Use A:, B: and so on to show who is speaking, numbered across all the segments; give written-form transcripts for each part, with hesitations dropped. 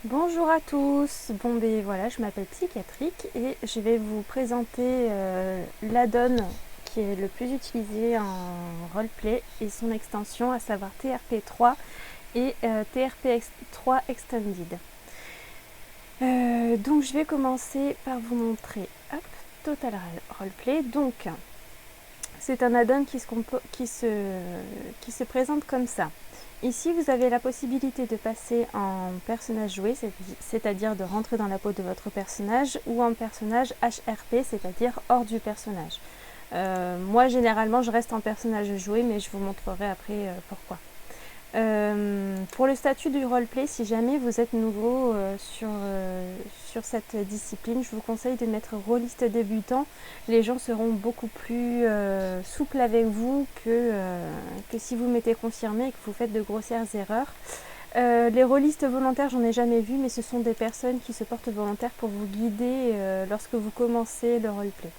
A: Bonjour à tous, voilà, je m'appelle Psychiatrique et je vais vous présenter l'add-on qui est le plus utilisé en roleplay et son extension, à savoir TRP3 et TRP3 Extended. Donc je vais commencer par vous montrer Total Roleplay. Donc c'est un add-on qui se présente comme ça. Ici, vous avez la possibilité de passer en personnage joué, c'est-à-dire de rentrer dans la peau de votre personnage, ou en personnage HRP, c'est-à-dire hors du personnage. Moi, généralement, je reste en personnage joué, mais je vous montrerai après pourquoi. Pour le statut du roleplay, si jamais vous êtes nouveau sur cette discipline, je vous conseille de mettre rôliste débutant. Les gens seront beaucoup plus souples avec vous que si vous mettez confirmé et que vous faites de grossières erreurs. Les rôlistes volontaires, j'en ai jamais vu, mais ce sont des personnes qui se portent volontaires pour vous guider lorsque vous commencez le roleplay.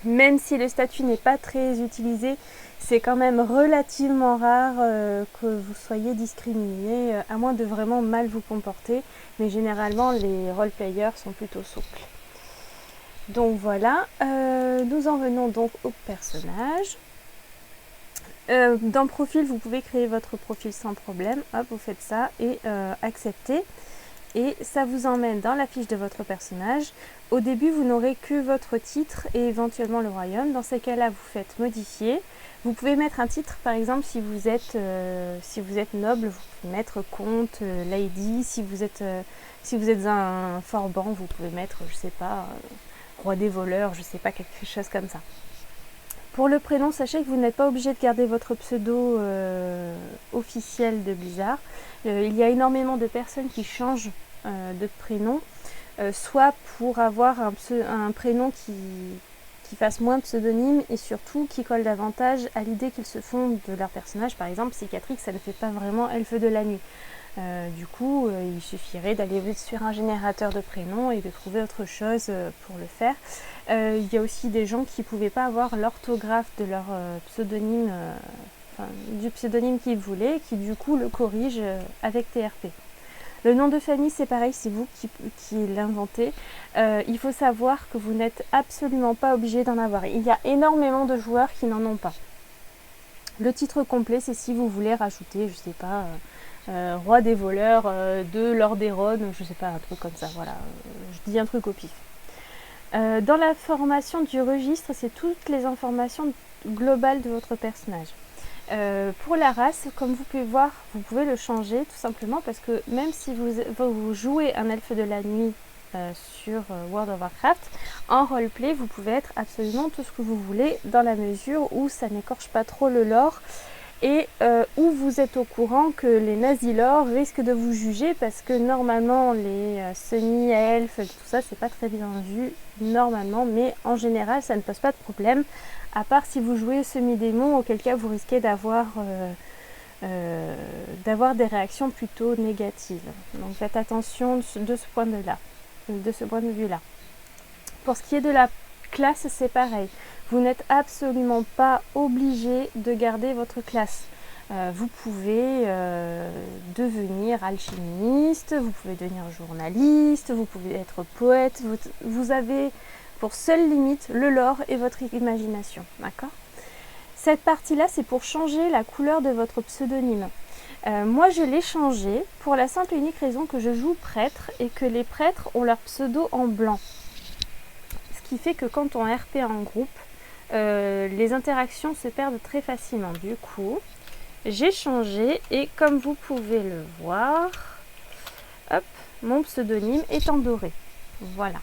A: Même si le statut n'est pas très utilisé, c'est quand même relativement rare que vous soyez discriminé, à moins de vraiment mal vous comporter. Mais généralement, les roleplayers sont plutôt souples. Donc voilà, nous en venons donc au personnage. Dans profil, vous pouvez créer votre profil sans problème. Hop, vous faites ça et accepter. Et ça vous emmène dans la fiche de votre personnage. Au début, vous n'aurez que votre titre et éventuellement le royaume. Dans ces cas-là, vous faites modifier. Vous pouvez mettre un titre, par exemple, si vous êtes noble, vous pouvez mettre comte, lady. Si vous êtes un forban, vous pouvez mettre, je sais pas, roi des voleurs, je sais pas, quelque chose comme ça. Pour le prénom, sachez que vous n'êtes pas obligé de garder votre pseudo officiel de Blizzard. Il y a énormément de personnes qui changent de prénom, soit pour avoir un prénom qui fasse moins de pseudonymes et surtout qui colle davantage à l'idée qu'ils se font de leur personnage. Par exemple, Psychiatrique, ça ne fait pas vraiment elfe de la nuit. Du coup, il suffirait d'aller sur un générateur de prénoms et de trouver autre chose pour le faire. Il y a aussi des gens qui ne pouvaient pas avoir l'orthographe de leur pseudonyme, du pseudonyme qu'ils voulaient, qui du coup le corrigent avec TRP. Le nom de famille, c'est pareil, c'est vous qui l'inventez. Il faut savoir que vous n'êtes absolument pas obligé d'en avoir. Il y a énormément de joueurs qui n'en ont pas. Le titre complet, c'est si vous voulez rajouter, je sais pas, roi des voleurs de Lord Eron, je sais pas, un truc comme ça, voilà. Je dis un truc au pif. Dans la formation du registre, c'est toutes les informations globales de votre personnage. Pour la race, comme vous pouvez voir, vous pouvez le changer tout simplement parce que même si vous jouez un elfe de la nuit sur World of Warcraft, en roleplay, vous pouvez être absolument tout ce que vous voulez dans la mesure où ça n'écorche pas trop le lore et où vous êtes au courant que les nazilors risquent de vous juger parce que normalement les semi-elfes, tout ça, c'est pas très bien vu normalement, mais en général, ça ne pose pas de problème, à part si vous jouez semi-démon, auquel cas vous risquez d'avoir des réactions plutôt négatives. Donc faites attention de ce point de vue-là. Pour ce qui est de la classe, c'est pareil. Vous n'êtes absolument pas obligé de garder votre classe. Vous pouvez devenir alchimiste, vous pouvez devenir journaliste, vous pouvez être poète. Vous avez pour seule limite le lore et votre imagination. D'accord ? Cette partie-là, c'est pour changer la couleur de votre pseudonyme. Moi, je l'ai changé pour la simple et unique raison que je joue prêtre et que les prêtres ont leur pseudo en blanc. Ce qui fait que quand on RP en groupe, les interactions se perdent très facilement. Du coup, j'ai changé et comme vous pouvez le voir, hop, mon pseudonyme est en doré. Voilà.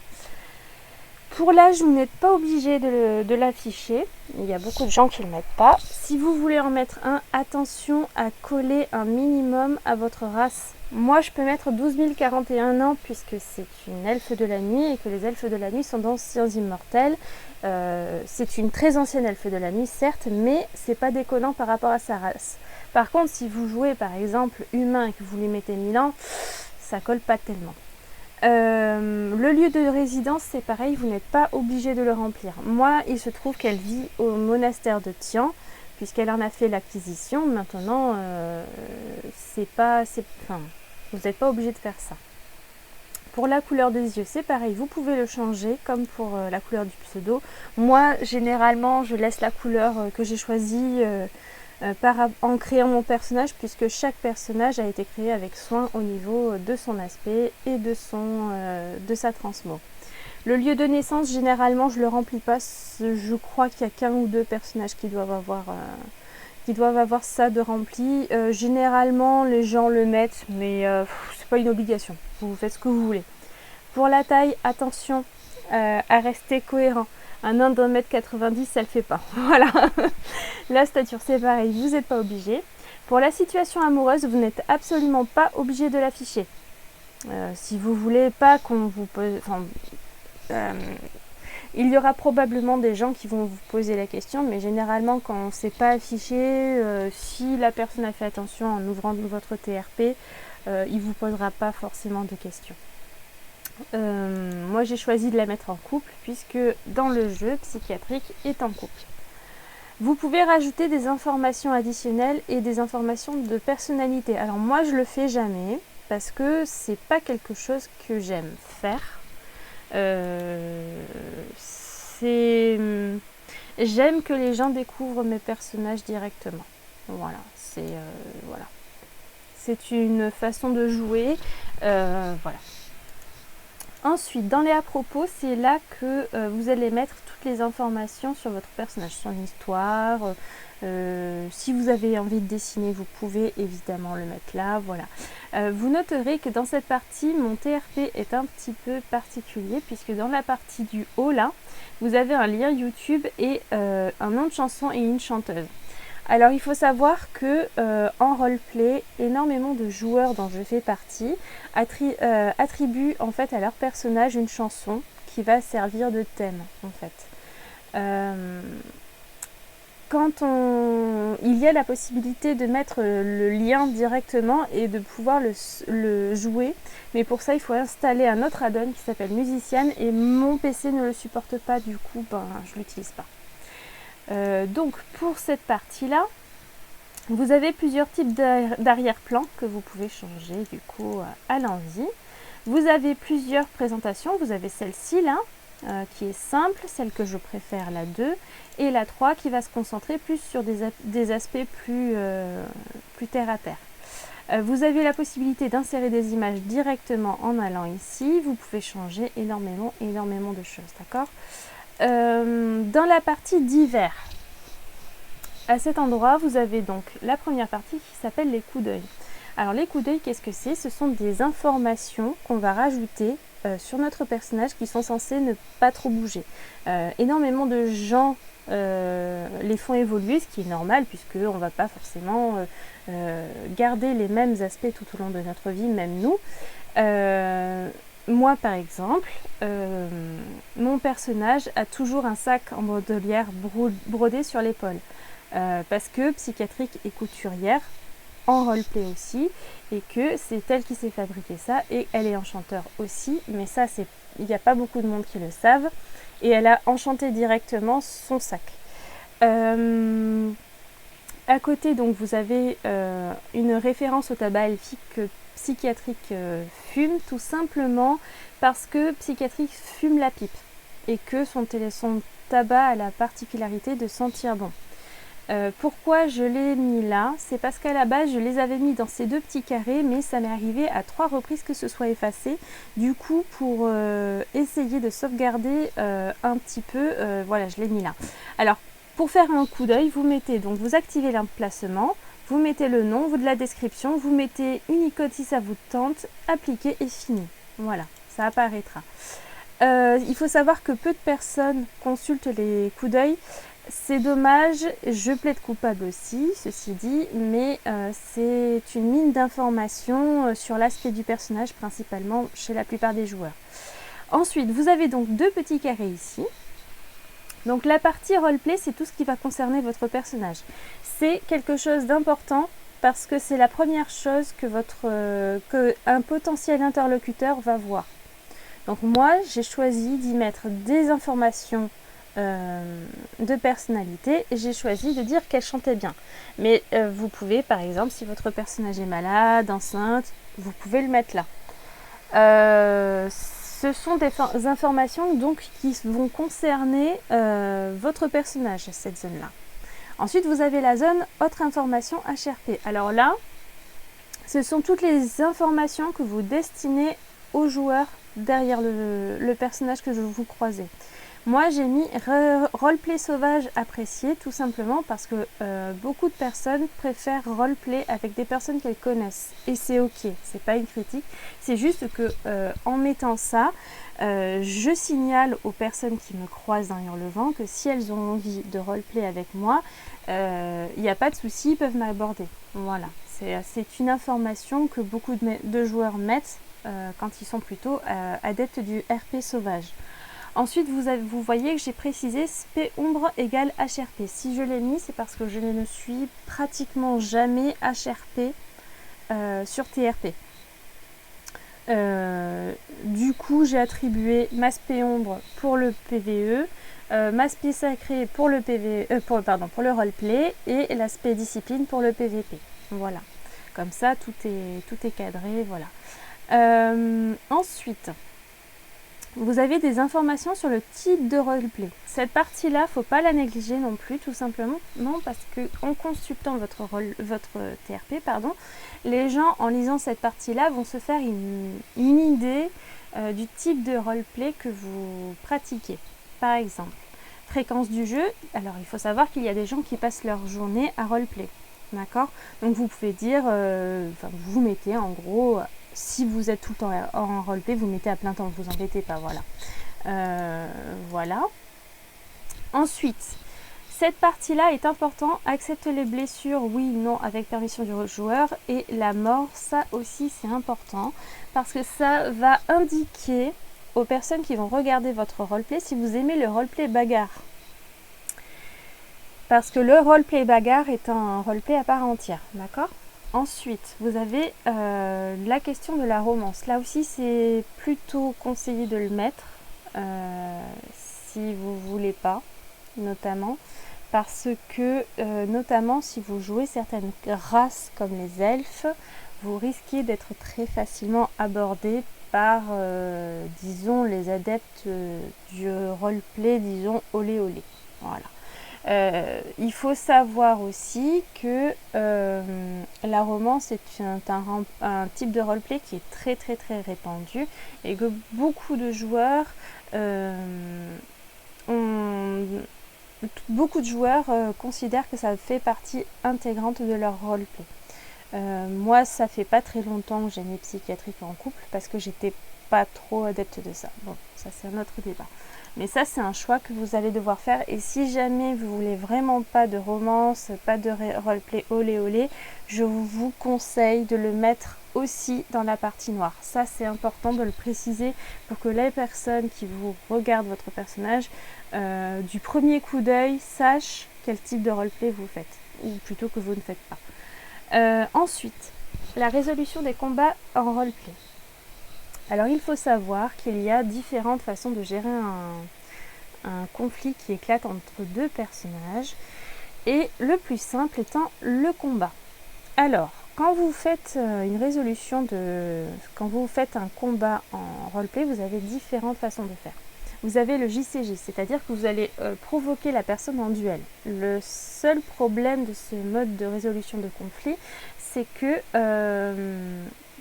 A: Pour l'âge, vous n'êtes pas obligé de l'afficher. Il y a beaucoup de gens qui ne le mettent pas. Si vous voulez en mettre un, attention à coller un minimum à votre race. Moi, je peux mettre 12 041 ans puisque c'est une elfe de la nuit et que les elfes de la nuit sont d'anciens immortels. C'est une très ancienne elfe de la nuit, certes, mais c'est pas déconnant par rapport à sa race. Par contre, si vous jouez par exemple humain et que vous lui mettez 1000 ans, ça colle pas tellement. Le lieu de résidence, c'est pareil, vous n'êtes pas obligé de le remplir. Moi, il se trouve qu'elle vit au monastère de Tian, puisqu'elle en a fait l'acquisition. Maintenant, vous n'êtes pas obligé de faire ça. Pour la couleur des yeux, c'est pareil, vous pouvez le changer comme pour la couleur du pseudo. Moi, généralement, je laisse la couleur que j'ai choisie en créant mon personnage, puisque chaque personnage a été créé avec soin au niveau de son aspect et de sa transmo. Le lieu de naissance, généralement, je ne le remplis pas. Je crois qu'il n'y a qu'un ou deux personnages qui doivent avoir ça de rempli. Généralement, les gens le mettent, mais c'est pas une obligation. Vous faites ce que vous voulez. Pour la taille, attention à rester cohérent. Un nain d'1,90 m, ça le fait pas. Voilà. La stature, c'est pareil, vous n'êtes pas obligé. Pour la situation amoureuse, vous n'êtes absolument pas obligé de l'afficher. Si vous voulez pas qu'on vous pose... il y aura probablement des gens qui vont vous poser la question, mais généralement quand on ne sait pas afficher, si la personne a fait attention en ouvrant votre TRP, il ne vous posera pas forcément de questions. Moi j'ai choisi de la mettre en couple, puisque dans le jeu, Psychiatrique est en couple. Vous pouvez rajouter des informations additionnelles et des informations de personnalité. Alors moi je le fais jamais, parce que c'est pas quelque chose que j'aime faire. J'aime que les gens découvrent mes personnages directement. Voilà, c'est une façon de jouer. Voilà. Ensuite, dans les à propos, c'est là que vous allez mettre toutes les informations sur votre personnage, son histoire. Si vous avez envie de dessiner, vous pouvez évidemment le mettre là. Voilà. Vous noterez que dans cette partie, mon TRP est un petit peu particulier, puisque dans la partie du haut, là, vous avez un lien YouTube et un nom de chanson et une chanteuse. Alors il faut savoir que en roleplay, énormément de joueurs dont je fais partie attribuent en fait à leur personnage une chanson qui va servir de thème en fait. Il y a la possibilité de mettre le lien directement et de pouvoir le jouer, mais pour ça il faut installer un autre add-on qui s'appelle Musician, et mon PC ne le supporte pas, du coup je l'utilise pas. Donc pour cette partie-là, vous avez plusieurs types d'arrière-plan que vous pouvez changer, du coup allons-y. Vous avez plusieurs présentations, vous avez celle-ci là, qui est simple, celle que je préfère, la 2, et la 3 qui va se concentrer plus sur des aspects plus terre à terre. Vous avez la possibilité d'insérer des images directement en allant ici, vous pouvez changer énormément de choses, d'accord ? Dans la partie divers, à cet endroit, vous avez donc la première partie qui s'appelle les coups d'œil. Alors les coups d'œil, qu'est-ce que c'est ? Ce sont des informations qu'on va rajouter sur notre personnage qui sont censées ne pas trop bouger. Énormément de gens les font évoluer, ce qui est normal, puisqu'on ne va pas forcément garder les mêmes aspects tout au long de notre vie, même nous. Moi par exemple, mon personnage a toujours un sac en bandolière brodé sur l'épaule, parce que Psychiatrique est couturière, en roleplay aussi, et que c'est elle qui s'est fabriqué ça, et elle est enchanteur aussi, mais ça il n'y a pas beaucoup de monde qui le savent, et elle a enchanté directement son sac. À côté, donc, vous avez une référence au tabac elfique que Psychiatrique fume, tout simplement parce que Psychiatrique fume la pipe et que son tabac a la particularité de sentir bon. Pourquoi je l'ai mis là? C'est parce qu'à la base je les avais mis dans ces deux petits carrés, mais ça m'est arrivé à 3 reprises que ce soit effacé. Du coup, pour essayer de sauvegarder un petit peu, voilà, je l'ai mis là. Alors, pour faire un coup d'œil, vous activez l'emplacement, vous mettez le nom, de la description, vous mettez Unicode si ça vous tente, appliquez et fini. Voilà, ça apparaîtra. Il faut savoir que peu de personnes consultent les coups d'œil. C'est dommage, je plaide coupable aussi, ceci dit, mais c'est une mine d'informations sur l'aspect du personnage, principalement chez la plupart des joueurs. Ensuite, vous avez donc 2 petits carrés ici. Donc la partie roleplay, c'est tout ce qui va concerner votre personnage. C'est quelque chose d'important parce que c'est la première chose que un potentiel interlocuteur va voir. Donc moi, j'ai choisi d'y mettre des informations de personnalité, j'ai choisi de dire qu'elle chantait bien. Mais vous pouvez, par exemple, si votre personnage est malade, enceinte, vous pouvez le mettre là. Ce sont des informations donc qui vont concerner votre personnage, cette zone-là. Ensuite, vous avez la zone autre information HRP. Alors là, ce sont toutes les informations que vous destinez aux joueurs derrière le personnage que vous croisez. Moi, j'ai mis roleplay sauvage apprécié, tout simplement parce que beaucoup de personnes préfèrent roleplay avec des personnes qu'elles connaissent. Et c'est ok, c'est pas une critique. C'est juste que en mettant ça, je signale aux personnes qui me croisent dans Hurlevent que si elles ont envie de roleplay avec moi, il n'y a pas de souci, ils peuvent m'aborder. Voilà, c'est une information que beaucoup de joueurs mettent quand ils sont plutôt adeptes du RP sauvage. Ensuite, vous voyez que j'ai précisé SP ombre égale HRP. Si je l'ai mis, c'est parce que je ne suis pratiquement jamais HRP sur TRP. Du coup, j'ai attribué ma SP ombre pour le PVE, ma SP sacré pour le pour le roleplay et l'aspect discipline pour le PVP. Voilà. Comme ça, tout est cadré. Voilà. Ensuite, vous avez des informations sur le type de roleplay. Cette partie-là, il ne faut pas la négliger non plus, tout simplement, non, parce qu'en consultant votre TRP, les gens, en lisant cette partie-là, vont se faire une idée du type de roleplay que vous pratiquez. Par exemple, fréquence du jeu. Alors, il faut savoir qu'il y a des gens qui passent leur journée à roleplay. D'accord? Donc, vous pouvez dire, vous mettez en gros... Si vous êtes tout le temps en roleplay, vous mettez à plein temps, ne vous embêtez pas, voilà. Voilà. Ensuite, cette partie-là est importante. Accepte les blessures, oui, non, avec permission du joueur. Et la mort, ça aussi, c'est important. Parce que ça va indiquer aux personnes qui vont regarder votre roleplay si vous aimez le roleplay bagarre. Parce que le roleplay bagarre est un roleplay à part entière, d'accord ? Ensuite, vous avez la question de la romance. Là aussi, c'est plutôt conseillé de le mettre si vous ne voulez pas, notamment. Parce que, notamment, si vous jouez certaines races comme les elfes, vous risquez d'être très facilement abordé par, disons, les adeptes du roleplay, disons, olé olé. Voilà. Il faut savoir aussi que la romance est un type de roleplay qui est très très très répandu et que beaucoup de joueurs considèrent que ça fait partie intégrante de leur roleplay. Moi, ça fait pas très longtemps que j'ai mes psychiatriques en couple parce que j'étais pas trop adepte de ça. Bon, ça c'est un autre débat. Mais ça, c'est un choix que vous allez devoir faire. Et si jamais vous voulez vraiment pas de romance, pas de roleplay olé olé, je vous conseille de le mettre aussi dans la partie noire. Ça, c'est important de le préciser pour que les personnes qui vous regardent votre personnage, du premier coup d'œil, sachent quel type de roleplay vous faites. Ou plutôt que vous ne faites pas. Ensuite, la résolution des combats en roleplay. Alors, il faut savoir qu'il y a différentes façons de gérer un conflit qui éclate entre deux personnages. Et le plus simple étant le combat. Alors, quand vous faites une résolution quand vous faites un combat en roleplay, vous avez différentes façons de faire. Vous avez le JCG, c'est-à-dire que vous allez provoquer la personne en duel. Le seul problème de ce mode de résolution de conflit, c'est que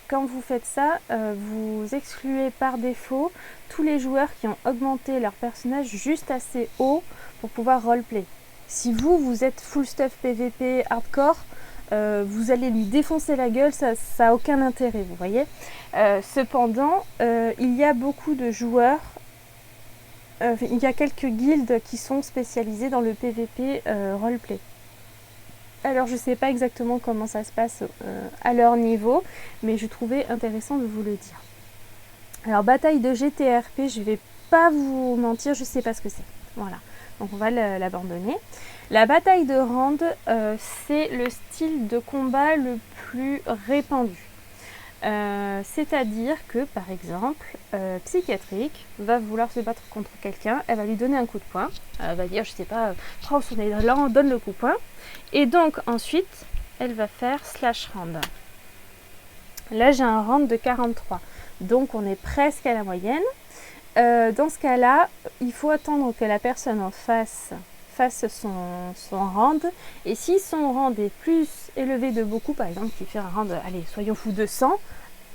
A: quand vous faites ça, vous excluez par défaut tous les joueurs qui ont augmenté leur personnage juste assez haut pour pouvoir roleplay. Si vous êtes full stuff PVP hardcore, vous allez lui défoncer la gueule, ça n'a aucun intérêt, vous voyez. Cependant, il y a beaucoup de joueurs, il y a quelques guildes qui sont spécialisées dans le PVP roleplay. Alors je ne sais pas exactement comment ça se passe à leur niveau, mais je trouvais intéressant de vous le dire. Alors bataille de GTRP, je ne vais pas vous mentir, je ne sais pas ce que c'est. Voilà, donc on va l'abandonner. La bataille de Rand, c'est le style de combat le plus répandu. C'est-à-dire que, par exemple, Psychiatrique va vouloir se battre contre quelqu'un, elle va lui donner un coup de poing, elle va dire, je sais pas, prends son élan, donne le coup de poing, et donc ensuite, elle va faire slash rand. Là, j'ai un rand de 43, donc on est presque à la moyenne. Dans ce cas-là, il faut attendre que la personne en face fasse son rand, et si son rand est plus élevé de beaucoup, par exemple, qui fait un rand, allez, soyons fous, 200,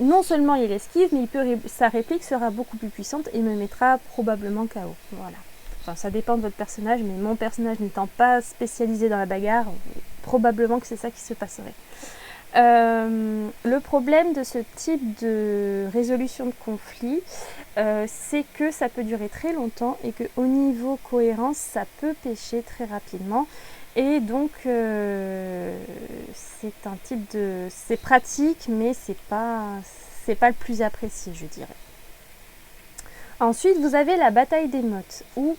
A: non seulement il esquive, mais sa réplique sera beaucoup plus puissante et me mettra probablement KO. Voilà. Enfin, ça dépend de votre personnage, mais mon personnage n'étant pas spécialisé dans la bagarre, probablement que c'est ça qui se passerait. Le problème de ce type de résolution de conflit, c'est que ça peut durer très longtemps et qu'au niveau cohérence, ça peut pêcher très rapidement. Et donc, c'est un type de... c'est pratique, mais c'est pas le plus apprécié, je dirais. Ensuite, vous avez la bataille des mottes ou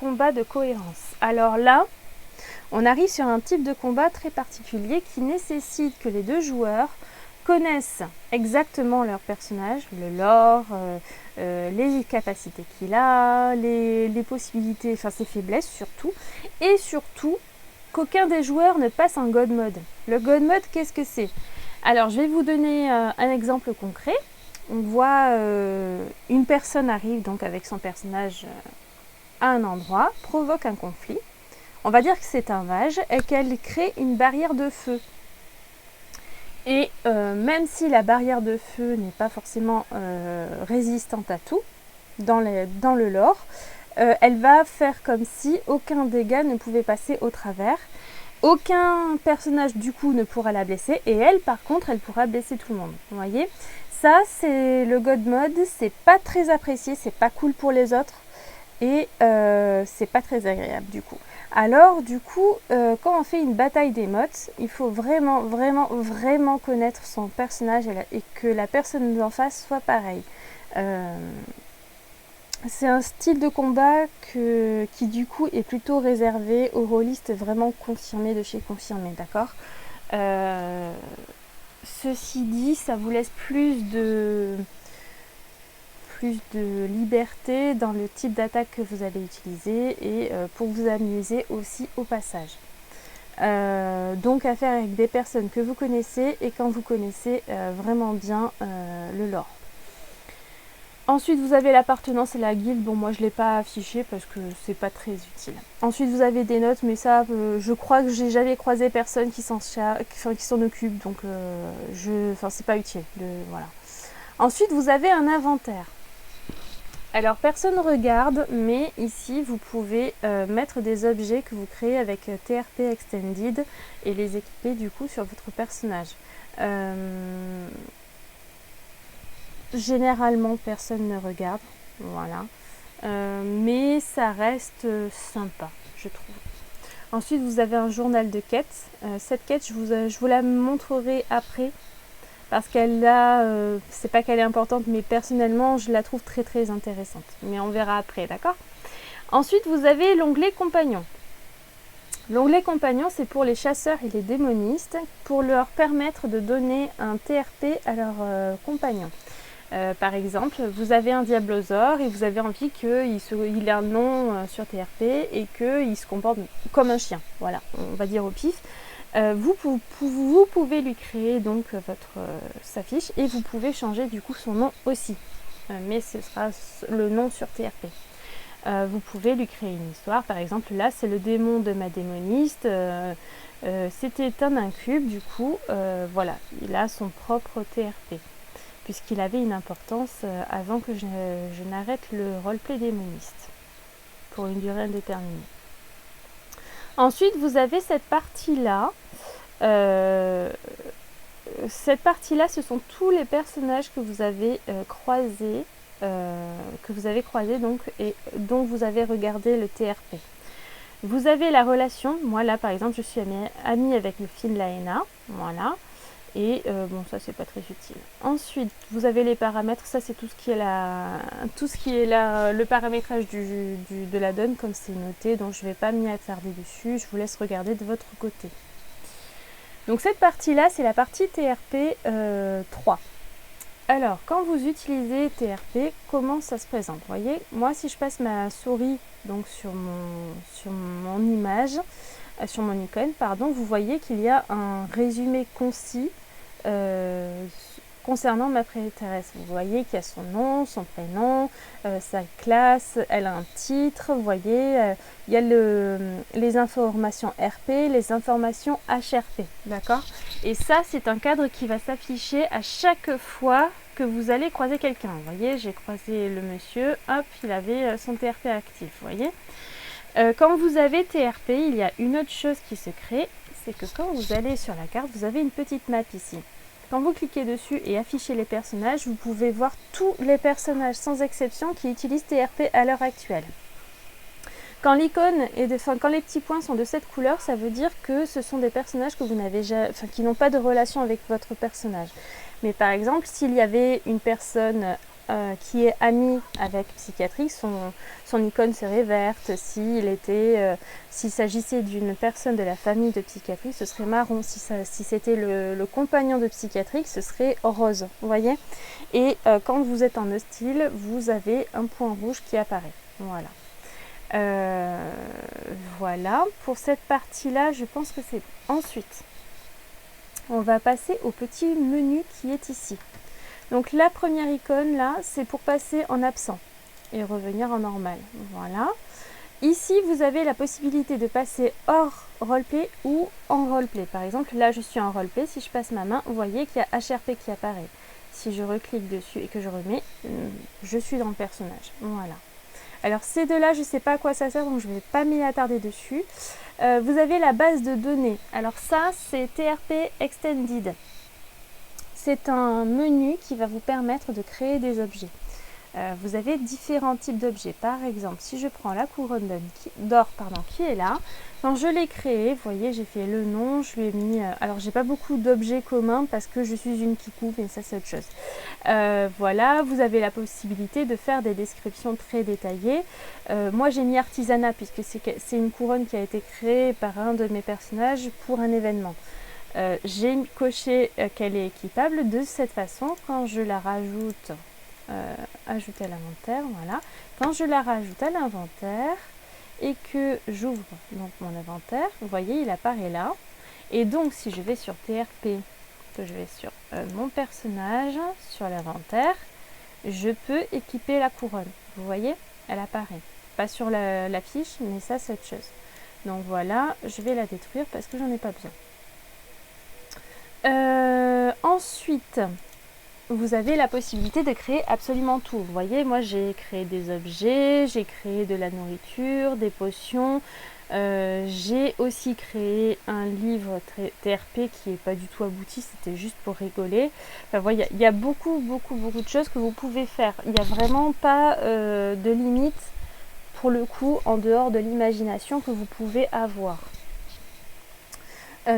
A: combat de cohérence. Alors là, on arrive sur un type de combat très particulier qui nécessite que les deux joueurs connaissent exactement leur personnage, le lore, les capacités qu'il a, les possibilités, enfin ses faiblesses surtout, et surtout qu'aucun des joueurs ne passe en God Mode. Le God Mode, qu'est-ce que c'est? Alors, je vais vous donner un exemple concret. On voit une personne arrive donc avec son personnage à un endroit, provoque un conflit. On va dire que c'est un mage et qu'elle crée une barrière de feu. Et même si la barrière de feu n'est pas forcément résistante à tout, dans le lore, elle va faire comme si aucun dégât ne pouvait passer au travers. Aucun personnage du coup ne pourra la blesser et elle par contre elle pourra blesser tout le monde. Vous voyez, ça c'est le God Mode, c'est pas très apprécié, c'est pas cool pour les autres et c'est pas très agréable du coup. Alors du coup, quand on fait une bataille des mottes, il faut vraiment connaître son personnage et que la personne en face soit pareille. C'est un style de combat qui du coup est plutôt réservé aux rôlistes vraiment confirmés de chez confirmés, d'accord. Ceci dit, ça vous laisse plus de liberté dans le type d'attaque que vous allez utiliser et pour vous amuser aussi au passage. Donc à faire avec des personnes que vous connaissez et quand vous connaissez vraiment bien le lore. Ensuite, vous avez l'appartenance à la guilde. Bon, moi, je ne l'ai pas affiché parce que c'est pas très utile. Ensuite, vous avez des notes, mais ça, je crois que j'ai jamais croisé personne qui s'en occupe. Donc, c'est pas utile. Voilà. Ensuite, vous avez un inventaire. Alors, personne ne regarde, mais ici, vous pouvez mettre des objets que vous créez avec TRP Extended et les équiper, du coup, sur votre personnage. Généralement, personne ne regarde, voilà. Mais ça reste sympa, je trouve. Ensuite, vous avez un journal de quêtes. Cette quête, je vous la montrerai après, parce qu'elle a, c'est pas qu'elle est importante, mais personnellement, je la trouve très très intéressante. Mais on verra après, d'accord? Ensuite, vous avez l'onglet compagnon. L'onglet compagnon, c'est pour les chasseurs et les démonistes, pour leur permettre de donner un TRP à leurs compagnons. Par exemple, vous avez un diablosaure et vous avez envie qu'il ait un nom sur TRP et qu'il se comporte comme un chien. Voilà, on va dire au pif. Vous pouvez lui créer donc sa fiche et vous pouvez changer du coup son nom aussi. Mais ce sera le nom sur TRP. Vous pouvez lui créer une histoire. Par exemple, là, c'est le démon de ma démoniste. C'était un incube, du coup, voilà, il a son propre TRP. Puisqu'il avait une importance avant que je n'arrête le roleplay démoniste pour une durée indéterminée. Ensuite, vous avez cette partie-là. Cette partie-là, ce sont tous les personnages que vous avez croisés, donc, et dont vous avez regardé le TRP. Vous avez la relation. Moi, là, par exemple, je suis amie avec le fils de Laena. Voilà. Et bon, ça c'est pas très utile. Ensuite, vous avez les paramètres. Ça c'est tout ce qui est le paramétrage de la donne, comme c'est noté. Donc je vais pas m'y attarder dessus. Je vous laisse regarder de votre côté. Donc cette partie-là, c'est la partie TRP 3. Alors, quand vous utilisez TRP, comment ça se présente? Vous voyez, moi, si je passe ma souris donc sur mon image, sur mon icône, pardon, vous voyez qu'il y a un résumé concis concernant ma prêtresse. Vous voyez qu'il y a son nom, son prénom, sa classe, elle a un titre, vous voyez, il y a les informations RP, les informations HRP, d'accord? Et ça, c'est un cadre qui va s'afficher à chaque fois que vous allez croiser quelqu'un. Vous voyez, j'ai croisé le monsieur, hop, il avait son TRP actif, vous voyez. Quand vous avez TRP, il y a une autre chose qui se crée, c'est que quand vous allez sur la carte, vous avez une petite map ici. Quand vous cliquez dessus et affichez les personnages, vous pouvez voir tous les personnages sans exception qui utilisent TRP à l'heure actuelle. Quand l'icône quand les petits points sont de cette couleur, ça veut dire que ce sont des personnages que vous n'avez qui n'ont pas de relation avec votre personnage. Mais par exemple, s'il y avait une personne qui est amie avec Psychiatrix, son icône serait verte. S'il s'agissait d'une personne de la famille de Psychiatrix, ce serait marron. Si c'était le compagnon de Psychiatrix, ce serait rose. Vous voyez? Et quand vous êtes en hostile, vous avez un point rouge qui apparaît. Voilà. Voilà, pour cette partie-là, je pense que c'est bon. Ensuite, on va passer au petit menu qui est ici. Donc la première icône là, c'est pour passer en absent et revenir en normal. Voilà. Ici, vous avez la possibilité de passer hors roleplay ou en roleplay. Par exemple, là, je suis en roleplay. Si je passe ma main, vous voyez qu'il y a HRP qui apparaît. Si je reclique dessus et que je remets, je suis dans le personnage. Voilà. Alors ces deux-là, je ne sais pas à quoi ça sert, donc je ne vais pas m'y attarder dessus. Vous avez la base de données. Alors ça, c'est TRP Extended. C'est un menu qui va vous permettre de créer des objets. Vous avez différents types d'objets. Par exemple, si je prends la couronne d'or qui est là, quand je l'ai créée, vous voyez, j'ai fait le nom, je lui ai mis... alors, j'ai pas beaucoup d'objets communs parce que je suis une kikou, mais ça, c'est autre chose. Voilà, vous avez la possibilité de faire des descriptions très détaillées. Moi, j'ai mis artisanat puisque c'est une couronne qui a été créée par un de mes personnages pour un événement. J'ai coché qu'elle est équipable de cette façon. Quand je la rajoute... ajouter à l'inventaire, voilà. Quand je la rajoute à l'inventaire et que j'ouvre donc mon inventaire, vous voyez, il apparaît là. Et donc, si je vais sur TRP, que je vais sur mon personnage, sur l'inventaire, je peux équiper la couronne. Vous voyez, elle apparaît. Pas sur la fiche, mais ça, c'est autre chose. Donc voilà, je vais la détruire parce que j'en ai pas besoin. Ensuite, vous avez la possibilité de créer absolument tout. Vous voyez, moi j'ai créé des objets, j'ai créé de la nourriture, des potions. J'ai aussi créé un livre TRP qui n'est pas du tout abouti, c'était juste pour rigoler. Enfin, voyez, il y a beaucoup de choses que vous pouvez faire. Il n'y a vraiment pas de limite pour le coup en dehors de l'imagination que vous pouvez avoir.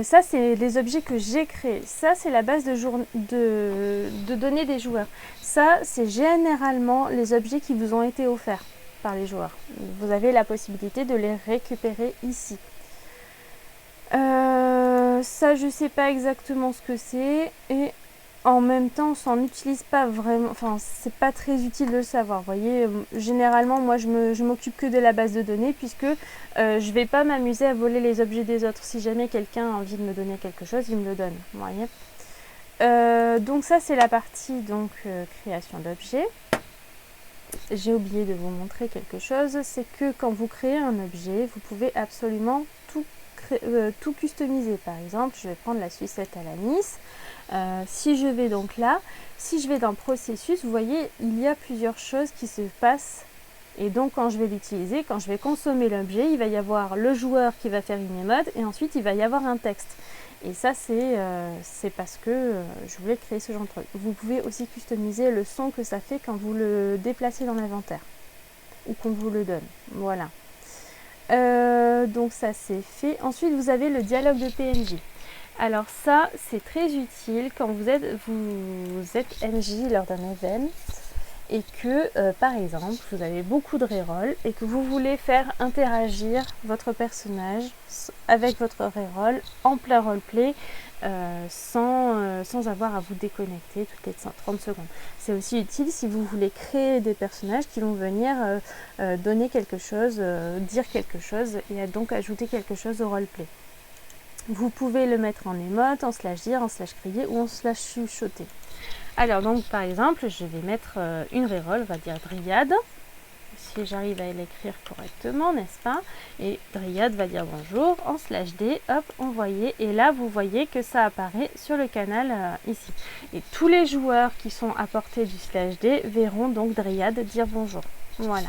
A: Ça, c'est les objets que j'ai créés. Ça, c'est la base de données des joueurs. Ça, c'est généralement les objets qui vous ont été offerts par les joueurs. Vous avez la possibilité de les récupérer ici. Ça, je ne sais pas exactement ce que c'est. Et en même temps, ça n'utilise pas vraiment... Enfin, c'est pas très utile de le savoir. Vous voyez, généralement, moi, je m'occupe que de la base de données puisque je vais pas m'amuser à voler les objets des autres. Si jamais quelqu'un a envie de me donner quelque chose, il me le donne. Vous voyez. Donc ça, c'est la partie création d'objets. J'ai oublié de vous montrer quelque chose. C'est que quand vous créez un objet, vous pouvez absolument tout customiser. Par exemple, je vais prendre la sucette à l'anis. Si je vais donc là, si je vais dans processus, vous voyez, il y a plusieurs choses qui se passent. Et donc, quand je vais l'utiliser, quand je vais consommer l'objet, il va y avoir le joueur qui va faire une émote et ensuite, il va y avoir un texte. Et ça, c'est parce que je voulais créer ce genre de truc. Vous pouvez aussi customiser le son que ça fait quand vous le déplacez dans l'inventaire ou qu'on vous le donne. Voilà. Donc, ça, c'est fait. Ensuite, vous avez le dialogue de PNJ. Alors ça, c'est très utile quand vous êtes MJ lors d'un event et que, par exemple, vous avez beaucoup de reroll et que vous voulez faire interagir votre personnage avec votre reroll en plein roleplay sans avoir à vous déconnecter toutes les 30 secondes. C'est aussi utile si vous voulez créer des personnages qui vont venir donner quelque chose, dire quelque chose et donc ajouter quelque chose au roleplay. Vous pouvez le mettre en émote, en slash dire, en slash crier ou en slash chuchoter. Alors donc par exemple, je vais mettre une reroll, on va dire Dryade. Si j'arrive à l'écrire correctement, n'est-ce pas? Et Dryade va dire bonjour en slash D, hop, envoyer. Et là, vous voyez que ça apparaît sur le canal ici. Et tous les joueurs qui sont à portée du slash D verront donc Dryade dire bonjour. Voilà.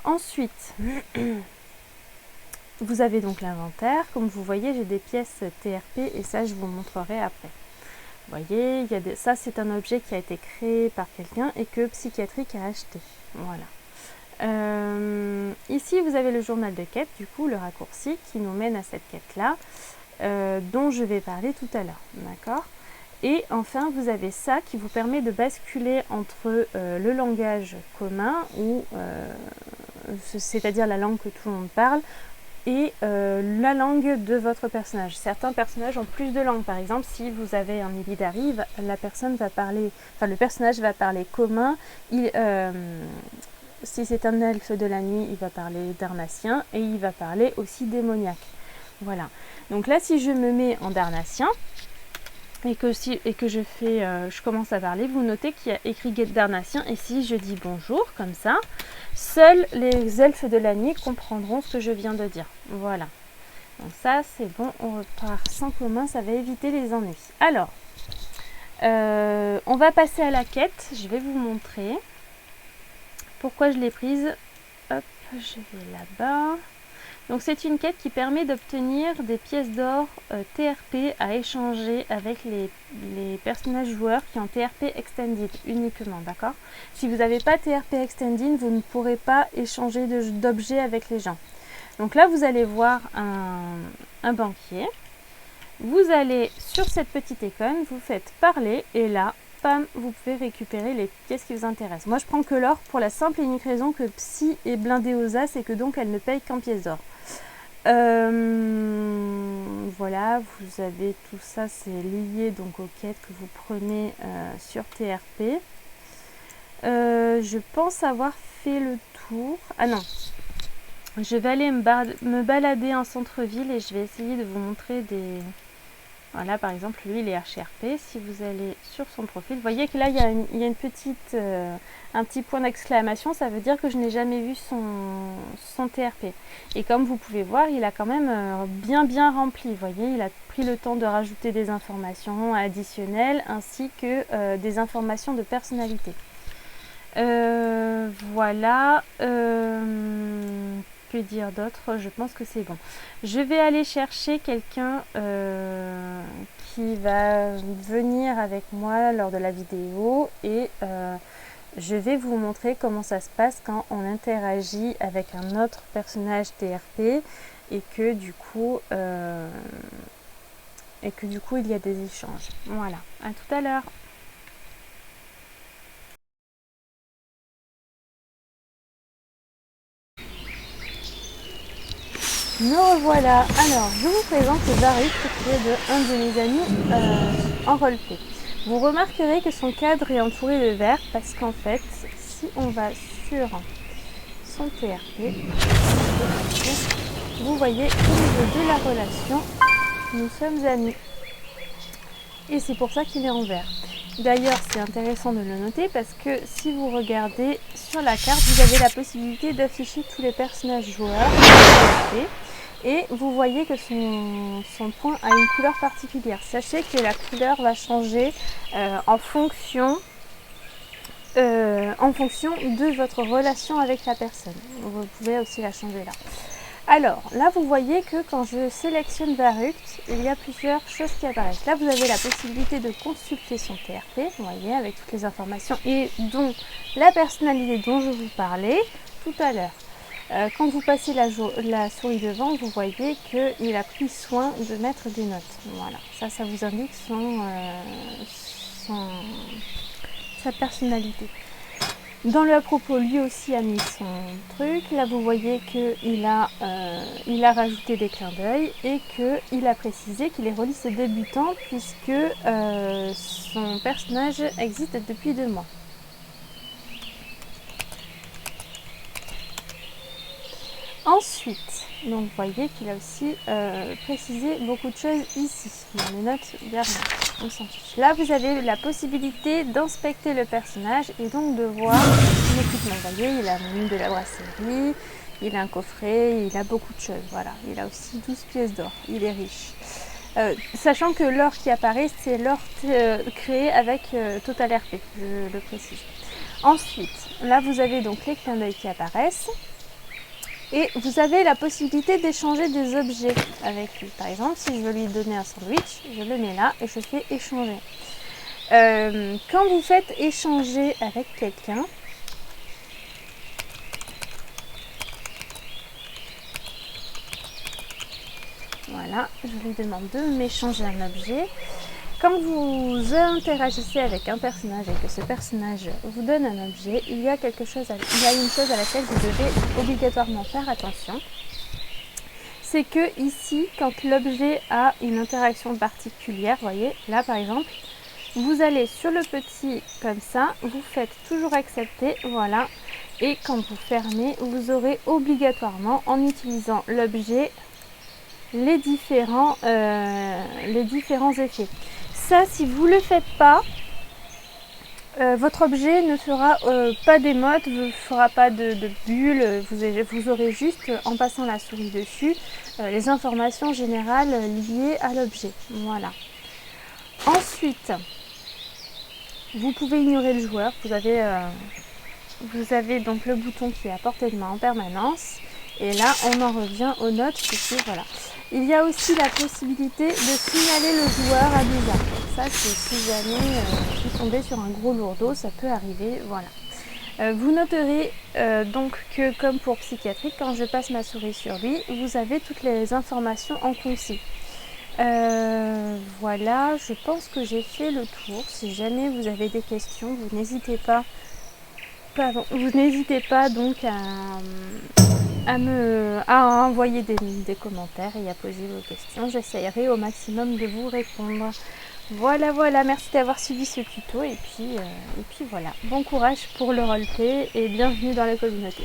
A: Ensuite, vous avez donc l'inventaire. Comme vous voyez, j'ai des pièces TRP et ça, je vous montrerai après. Vous voyez, ça, c'est un objet qui a été créé par quelqu'un et que Psychiatrique a acheté. Voilà. Ici, vous avez le journal de quête, du coup, le raccourci qui nous mène à cette quête-là, dont je vais parler tout à l'heure. D'accord ? Et enfin, vous avez ça qui vous permet de basculer entre le langage commun, c'est-à-dire la langue que tout le monde parle, et la langue de votre personnage. Certains personnages ont plus de langues. Par exemple, si vous avez un Illidari, le personnage va parler commun. Si c'est un elfe de la nuit, il va parler darnatien et il va parler aussi démoniaque. Voilà. Donc là, si je me mets en darnatien et que je commence à parler, vous notez qu'il y a écrit Get darnatien et si je dis bonjour comme ça, seuls les elfes de la nuit comprendront ce que je viens de dire. Voilà. Donc ça, c'est bon, on repart sans commun, ça va éviter les ennuis. Alors, on va passer à la quête. Je vais vous montrer pourquoi je l'ai prise. Hop, je vais là-bas. Donc c'est une quête qui permet d'obtenir des pièces d'or TRP à échanger avec les personnages joueurs qui ont TRP Extended uniquement, d'accord? Si vous n'avez pas TRP Extended, vous ne pourrez pas échanger d'objets avec les gens. Donc là, vous allez voir un banquier. Vous allez sur cette petite icône, vous faites parler et là, pam, vous pouvez récupérer les pièces qui vous intéressent. Moi, je prends que l'or pour la simple et unique raison que Psy est blindée aux as et que donc elle ne paye qu'en pièces d'or. Voilà, vous avez tout ça, c'est lié donc aux quêtes que vous prenez sur TRP. Je pense avoir fait le tour. Ah non, je vais aller me balader en centre-ville et je vais essayer de vous montrer des... Voilà, par exemple, lui, il est HRP. Si vous allez sur son profil, vous voyez que là, il y a une petite, un petit point d'exclamation. Ça veut dire que je n'ai jamais vu son TRP. Et comme vous pouvez voir, il a quand même bien rempli. Vous voyez, il a pris le temps de rajouter des informations additionnelles ainsi que des informations de personnalité. Voilà. Que dire d'autre? Je pense que c'est bon. Je vais aller chercher quelqu'un qui va venir avec moi lors de la vidéo et je vais vous montrer comment ça se passe quand on interagit avec un autre personnage TRP et que du coup il y a des échanges. Voilà, à tout à l'heure. Me revoilà. Alors, je vous présente Varus, qui est un de mes amis en roleplay. Vous remarquerez que son cadre est entouré de verre parce qu'en fait, si on va sur son TRP, vous voyez qu'au niveau de la relation, nous sommes amis. Et c'est pour ça qu'il est en vert. D'ailleurs, c'est intéressant de le noter parce que si vous regardez sur la carte, vous avez la possibilité d'afficher tous les personnages joueurs. Et vous voyez que son point a une couleur particulière. Sachez que la couleur va changer en fonction de votre relation avec la personne. Vous pouvez aussi la changer là. Alors, là, vous voyez que quand je sélectionne Varus, il y a plusieurs choses qui apparaissent. Là, vous avez la possibilité de consulter son TRP, vous voyez, avec toutes les informations et dont la personnalité dont je vous parlais tout à l'heure. Quand vous passez la souris devant, vous voyez qu'il a pris soin de mettre des notes. Voilà, ça vous indique sa personnalité. Dans le à propos, lui aussi a mis son truc. Là, vous voyez qu'il a rajouté des clins d'œil et qu'il a précisé qu'il est release débutant puisque son personnage existe depuis 2 mois. Ensuite, donc vous voyez qu'il a aussi précisé beaucoup de choses ici. Dans les notes, bien, on s'en fiche. Là, vous avez la possibilité d'inspecter le personnage et donc de voir l'équipement. Vous voyez, il a mis de la brasserie, il a un coffret, il a beaucoup de choses. Voilà, il a aussi 12 pièces d'or, il est riche. Sachant que l'or qui apparaît, c'est l'or créé avec Total RP, je le précise. Ensuite, là, vous avez donc les clins d'œil qui apparaissent. Et vous avez la possibilité d'échanger des objets avec lui. Par exemple, si je veux lui donner un sandwich, je le mets là et je fais échanger. Quand vous faites échanger avec quelqu'un, voilà, je lui demande de m'échanger un objet. Quand vous interagissez avec un personnage et que ce personnage vous donne un objet, il y a une chose à laquelle vous devez obligatoirement faire attention. C'est que ici, quand l'objet a une interaction particulière, vous voyez, là par exemple, vous allez sur le petit comme ça, vous faites toujours accepter, voilà, et quand vous fermez, vous aurez obligatoirement, en utilisant l'objet, les différents effets. Ça, si vous ne le faites pas, votre objet ne fera pas d'émote, ne fera pas de bulle, vous aurez juste, en passant la souris dessus, les informations générales liées à l'objet. Voilà. Ensuite, vous pouvez ignorer le joueur. Vous avez donc le bouton qui est à portée de main en permanence. Et là, on en revient aux notes. Voilà. Il y a aussi la possibilité de signaler le joueur à bizarre. Ça, c'est si jamais vous tombez sur un gros lourdeau, ça peut arriver. Voilà. Vous noterez donc que, comme pour psychiatrique, quand je passe ma souris sur lui, vous avez toutes les informations en concis. Voilà, je pense que j'ai fait le tour. Si jamais vous avez des questions, vous n'hésitez pas. Vous n'hésitez pas donc à envoyer des commentaires et à poser vos questions. J'essaierai au maximum de vous répondre. Voilà, merci d'avoir suivi ce tuto et puis voilà. Bon courage pour le roleplay et bienvenue dans la communauté.